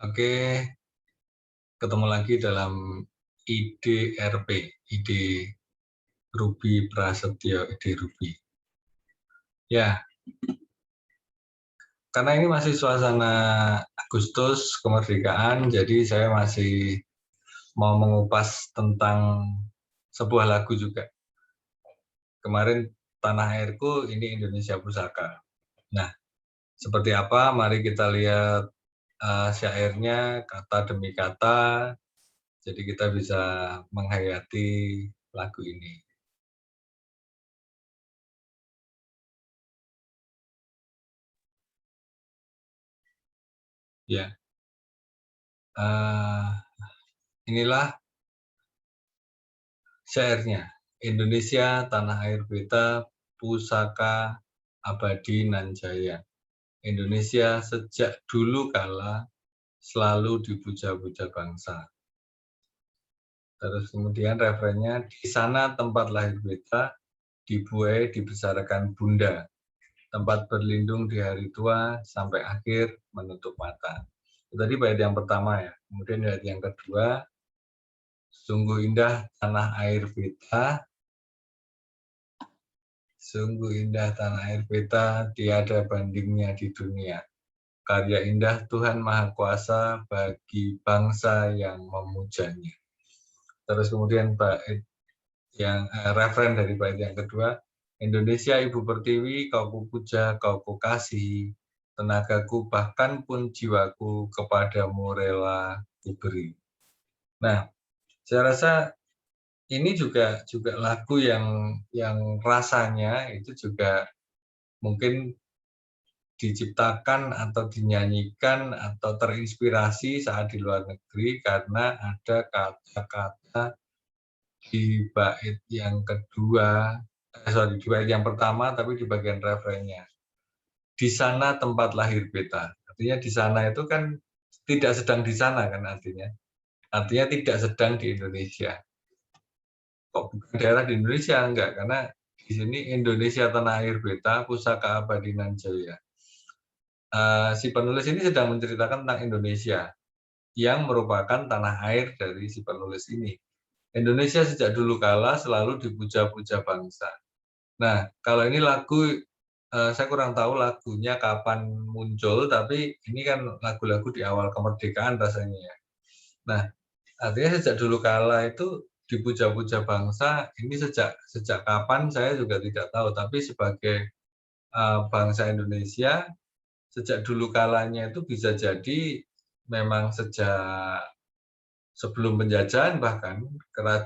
Oke, ketemu lagi dalam IDRP, ide Ruby Prasetyo, ide Ruby. Ya, karena ini masih suasana Agustus kemerdekaan, jadi saya masih mau mengupas tentang sebuah lagu juga. Kemarin Tanah Airku, ini Indonesia Pusaka. Nah, seperti apa? Mari kita lihat syairnya kata demi kata, jadi kita bisa menghayati lagu ini. Ya, inilah syairnya. Indonesia, tanah air beta, pusaka abadi nan jaya. Indonesia sejak dulu kala selalu dipuja-puja bangsa. Terus kemudian referennya, di sana tempat lahir beta, dibuai dibesarkan bunda. Tempat berlindung di hari tua sampai akhir menutup mata. Itu tadi bait yang pertama ya. Kemudian bait yang kedua, sungguh indah tanah air beta, sungguh indah tanah air beta, tiada bandingnya di dunia. Karya indah Tuhan Maha Kuasa bagi bangsa yang memujanya. Terus kemudian bait yang referen dari bait yang kedua, Indonesia Ibu Pertiwi, kau kupuja, kau kukasih, tenagaku bahkan pun jiwaku kepadamu rela kuberi. Nah, saya rasa ini juga lagu yang rasanya itu juga mungkin diciptakan atau dinyanyikan atau terinspirasi saat di luar negeri karena ada kata-kata di bait yang kedua, di bait yang pertama tapi di bagian refrennya. Di sana tempat lahir beta. Artinya di sana itu kan tidak sedang di sana kan artinya. Artinya tidak sedang di Indonesia. Kok bukan daerah di Indonesia? Enggak, karena di sini Indonesia tanah air beta, pusaka abadi nan jaya. Si penulis ini sedang menceritakan tentang Indonesia yang merupakan tanah air dari si penulis ini. Indonesia sejak dulu kala selalu dipuja-puja bangsa. Nah, kalau ini lagu, saya kurang tahu lagunya kapan muncul, tapi ini kan lagu-lagu di awal kemerdekaan rasanya ya. Nah, artinya sejak dulu kala itu dipuja-puja bangsa, ini sejak kapan saya juga tidak tahu, tapi sebagai bangsa Indonesia, sejak dulu kalanya itu bisa jadi memang sejak sebelum penjajahan bahkan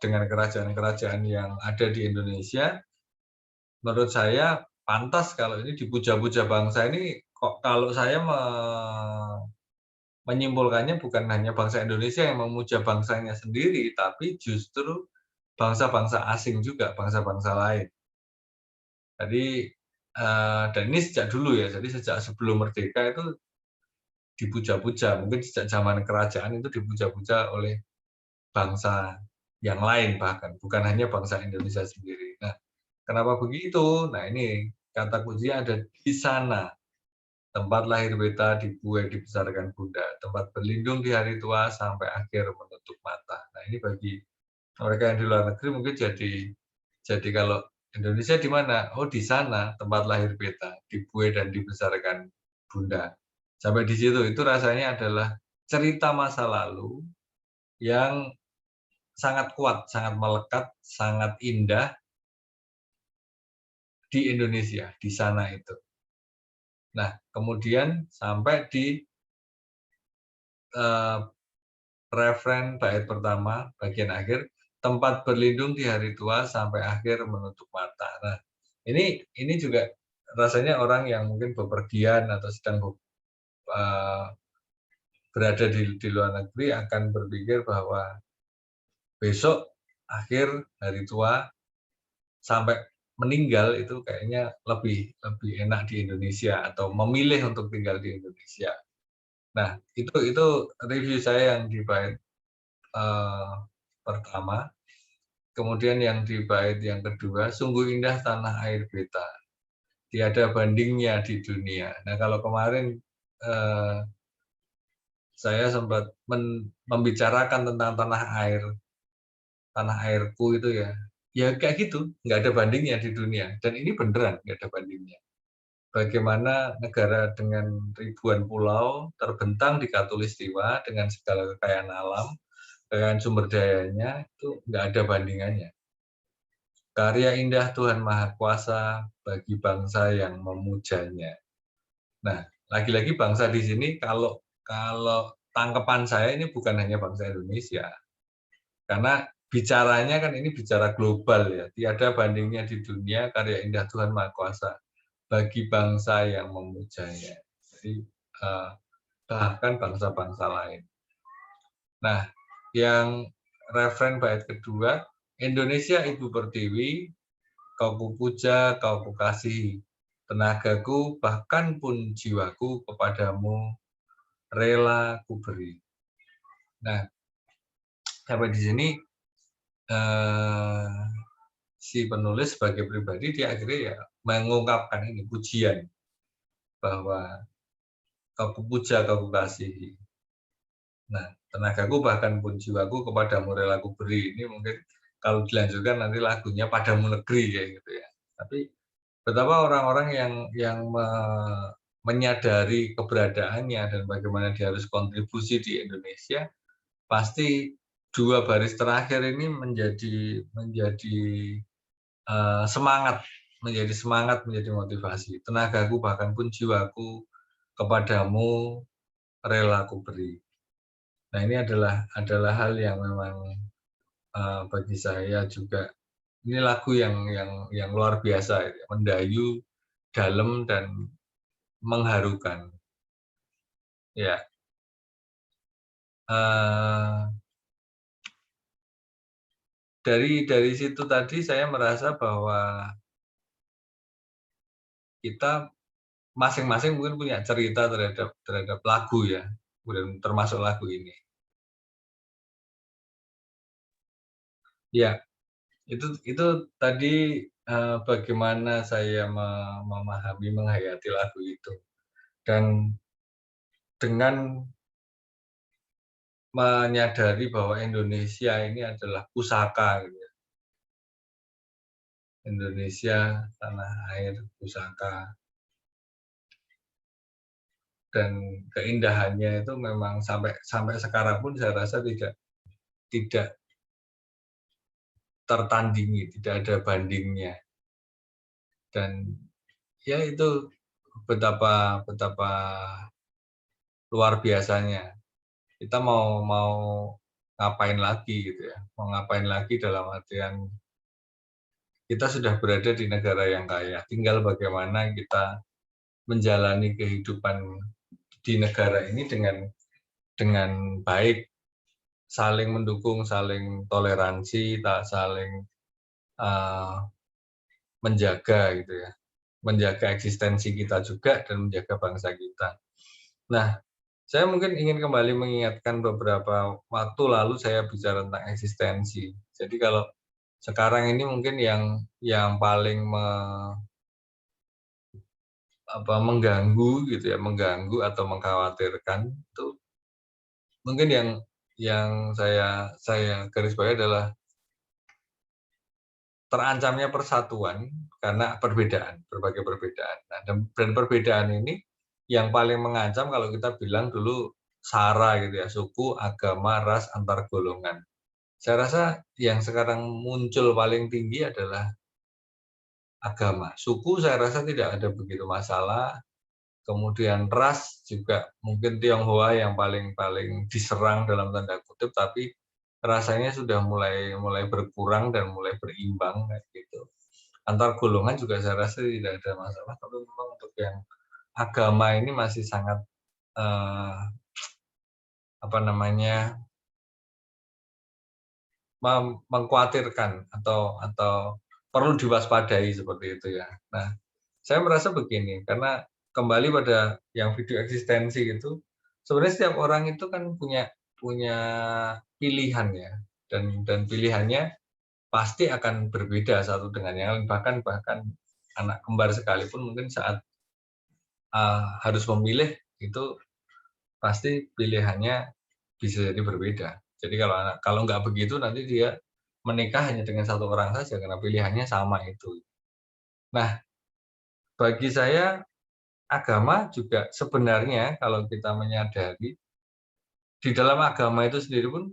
dengan kerajaan-kerajaan yang ada di Indonesia, menurut saya pantas kalau ini dipuja-puja bangsa ini kok kalau saya menyimpulkannya bukan hanya bangsa Indonesia yang memuja bangsanya sendiri, tapi justru bangsa-bangsa asing juga, bangsa-bangsa lain. Jadi, dan ini sejak dulu ya, jadi sejak sebelum merdeka itu dipuja-puja, mungkin sejak zaman kerajaan itu dipuja-puja oleh bangsa yang lain bahkan, bukan hanya bangsa Indonesia sendiri. Nah, kenapa begitu? Nah ini, kata kuncinya ada di sana. Tempat lahir beta dibuai dibesarkan bunda, tempat berlindung di hari tua sampai akhir menutup mata. Nah ini bagi mereka yang di luar negeri mungkin jadi kalau Indonesia di mana? Oh di sana tempat lahir beta dibuai dan dibesarkan bunda. Sampai di situ itu rasanya adalah cerita masa lalu yang sangat kuat, sangat melekat, sangat indah di Indonesia, di sana itu. Nah, kemudian sampai di refren bait pertama bagian akhir, tempat berlindung di hari tua sampai akhir menutup mata. Nah, ini juga rasanya orang yang mungkin bepergian atau sedang berada di luar negeri akan berpikir bahwa besok akhir hari tua sampai meninggal itu kayaknya lebih lebih enak di Indonesia atau memilih untuk tinggal di Indonesia. Nah, itu review saya yang di bait pertama. Kemudian yang di bait yang kedua, sungguh indah tanah air beta, tiada bandingnya di dunia. Nah kalau kemarin saya sempat membicarakan tentang tanah airku itu ya. Ya kayak gitu, nggak ada bandingnya di dunia. Dan ini beneran nggak ada bandingnya. Bagaimana negara dengan ribuan pulau terbentang di Katulistiwa dengan segala kekayaan alam, kekayaan sumber dayanya itu nggak ada bandingannya. Karya indah Tuhan Maha Kuasa bagi bangsa yang memujanya. Nah, lagi-lagi bangsa di sini kalau kalau tangkepan saya ini bukan hanya bangsa Indonesia, karena bicaranya kan ini bicara global ya, tiada bandingnya di dunia karya indah Tuhan Maha Kuasa bagi bangsa yang memujanya. Jadi bahkan bangsa-bangsa lain. Nah, yang referen bait kedua, Indonesia Ibu Pertiwi, kau kupuja, kau kukasihi, tenagaku bahkan pun jiwaku kepadamu rela kuberi. Nah, sampai di sini si penulis sebagai pribadi dia akhirnya ya mengungkapkan ini pujian bahwa kau kupuja, kau kukasihi. Nah, tenagaku bahkan pun jiwaku kepadamu rela kuberi. Ini mungkin kalau dilanjutkan nanti lagunya Padamu Negeri kayak gitu ya. Tapi betapa orang-orang yang menyadari keberadaannya dan bagaimana dia harus kontribusi di Indonesia, pasti dua baris terakhir ini menjadi semangat, menjadi motivasi. Tenagaku bahkan pun jiwaku kepadamu rela kuberi. Nah, ini adalah hal yang memang bagi saya juga ini lagu yang luar biasa ya, mendayu, dalam dan mengharukan. Ya, dari situ tadi saya merasa bahwa kita masing-masing mungkin punya cerita terhadap lagu ya, termasuk lagu ini. Ya, itu tadi bagaimana saya memahami, menghayati lagu itu. Dan dengan menyadari bahwa Indonesia ini adalah pusaka gitu ya. Indonesia, tanah air, pusaka. Dan keindahannya itu memang sampai sekarang pun saya rasa tidak tertandingi, tidak ada bandingnya. Dan ya itu betapa luar biasanya. Kita mau ngapain lagi gitu ya. Mau ngapain lagi dalam artian kita sudah berada di negara yang kaya. Tinggal bagaimana kita menjalani kehidupan di negara ini dengan baik, saling mendukung, saling toleransi, tak saling menjaga gitu ya, menjaga eksistensi kita juga dan menjaga bangsa kita. Nah, saya mungkin ingin kembali mengingatkan beberapa waktu lalu saya bicara tentang eksistensi. Jadi kalau sekarang ini mungkin yang paling mengganggu gitu ya, mengganggu atau mengkhawatirkan itu mungkin yang saya garis bawahi adalah terancamnya persatuan karena berbagai perbedaan. Nah, dan perbedaan ini yang paling mengancam kalau kita bilang dulu SARA gitu ya, suku, agama, ras, antar golongan. Saya rasa yang sekarang muncul paling tinggi adalah agama. Suku saya rasa tidak ada begitu masalah. Kemudian ras juga mungkin Tionghoa yang paling diserang dalam tanda kutip, tapi rasanya sudah mulai berkurang dan mulai berimbang kayak gitu. Antar golongan juga saya rasa tidak ada masalah, tapi memang untuk yang agama ini masih sangat apa namanya mengkhawatirkan atau perlu diwaspadai seperti itu ya. Nah, saya merasa begini, karena kembali pada yang video eksistensi itu, sebenarnya setiap orang itu kan punya punya pilihan ya, dan pilihannya pasti akan berbeda satu dengan yang lain, bahkan anak kembar sekalipun mungkin saat harus memilih itu pasti pilihannya bisa jadi berbeda. Jadi kalau nggak begitu nanti dia menikah hanya dengan satu orang saja karena pilihannya sama itu. Nah, bagi saya agama juga sebenarnya kalau kita menyadari di dalam agama itu sendiri pun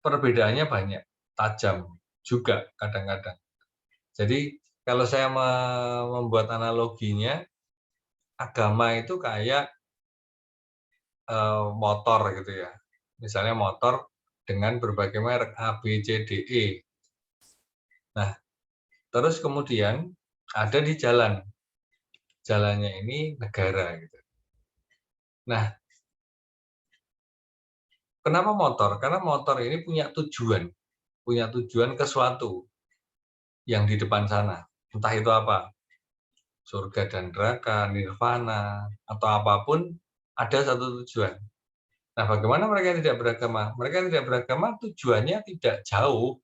perbedaannya banyak, tajam juga kadang-kadang. Jadi kalau saya membuat analoginya, agama itu kayak motor gitu ya. Misalnya motor dengan berbagai merek A, B, C, D, E. Nah, terus kemudian ada di jalan. Jalannya ini negara gitu. Nah, kenapa motor? Karena motor ini punya tujuan ke suatu yang di depan sana. Entah itu apa, surga dan neraka, nirvana, atau apapun, ada satu tujuan. Nah, bagaimana mereka yang tidak beragama? Mereka yang tidak beragama tujuannya tidak jauh,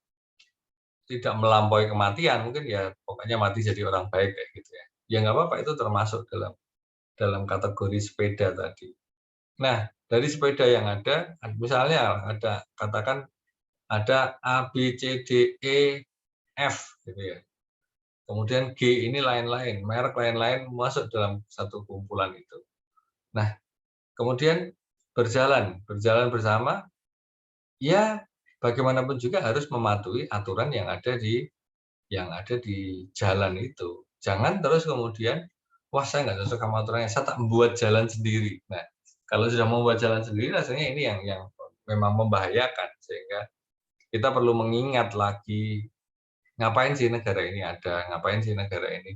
tidak melampaui kematian, mungkin ya pokoknya mati jadi orang baik kayak gitu ya. Ya nggak apa-apa, itu termasuk dalam kategori sepeda tadi. Nah, dari sepeda yang ada, misalnya ada katakan ada A, B, C, D, E, F gitu ya. Kemudian G ini lain-lain, merek lain-lain masuk dalam satu kumpulan itu. Nah, kemudian berjalan bersama, ya bagaimanapun juga harus mematuhi aturan yang ada di jalan itu. Jangan terus kemudian, wah saya nggak cocok sama aturannya, saya tak membuat jalan sendiri. Nah, kalau sudah membuat jalan sendiri, rasanya ini yang memang membahayakan, sehingga kita perlu mengingat lagi, ngapain sih negara ini ada, ngapain sih negara ini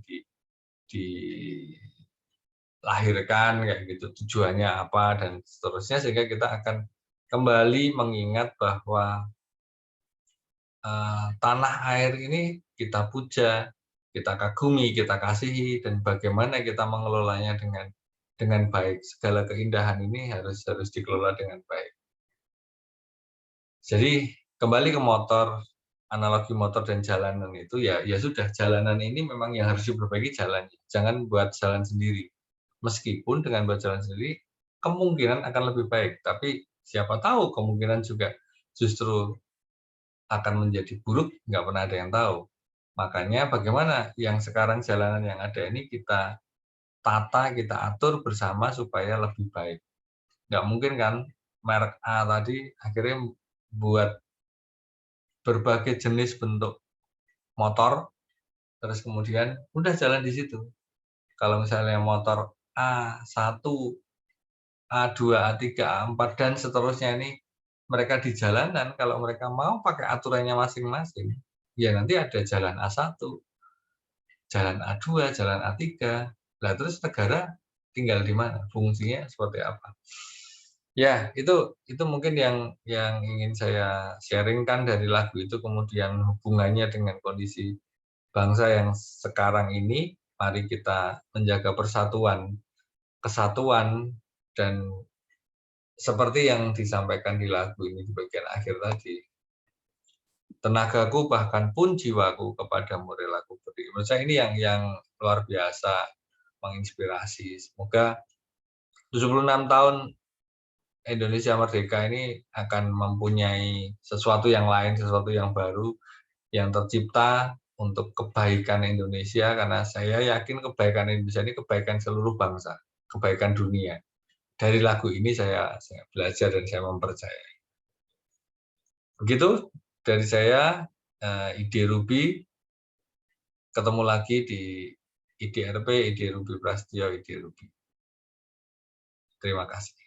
dilahirkan, kayak gitu, tujuannya apa, dan seterusnya, sehingga kita akan kembali mengingat bahwa tanah air ini kita puja, kita kagumi, kita kasihi, dan bagaimana kita mengelolanya dengan baik. Segala keindahan ini harus dikelola dengan baik. Jadi kembali ke motor, analogi motor dan jalanan itu ya sudah, jalanan ini memang yang harus diperbaiki jalannya. Jangan buat jalan sendiri. Meskipun dengan buat jalan sendiri kemungkinan akan lebih baik, tapi siapa tahu kemungkinan juga justru akan menjadi buruk, nggak pernah ada yang tahu. Makanya bagaimana yang sekarang jalanan yang ada ini kita tata, kita atur bersama supaya lebih baik. Nggak mungkin kan merek A tadi akhirnya buat berbagai jenis bentuk motor, terus kemudian udah jalan di situ. Kalau misalnya motor A1, A2, A3, A4, dan seterusnya ini mereka di jalanan, kalau mereka mau pakai aturannya masing-masing, ya nanti ada jalan A1, jalan A2, jalan A3. Lah terus negara tinggal di mana? Fungsinya seperti apa? Ya, itu mungkin yang ingin saya sharing-kan dari lagu itu, kemudian hubungannya dengan kondisi bangsa yang sekarang ini. Mari kita menjaga persatuan, kesatuan, dan seperti yang disampaikan di lagu ini di bagian akhir tadi, tenagaku bahkan pun jiwaku kepadamu relaku beri. Menurut saya ini yang luar biasa menginspirasi. Semoga 76 tahun Indonesia merdeka ini akan mempunyai sesuatu yang lain, sesuatu yang baru, yang tercipta untuk kebaikan Indonesia, karena saya yakin kebaikan Indonesia ini kebaikan seluruh bangsa, kebaikan dunia. Dari lagu ini saya belajar dan saya mempercayai. Begitu dari saya, Ide Ruby. Ketemu lagi di IDRP, Ide Ruby Prasetyo, Ide Ruby. Terima kasih.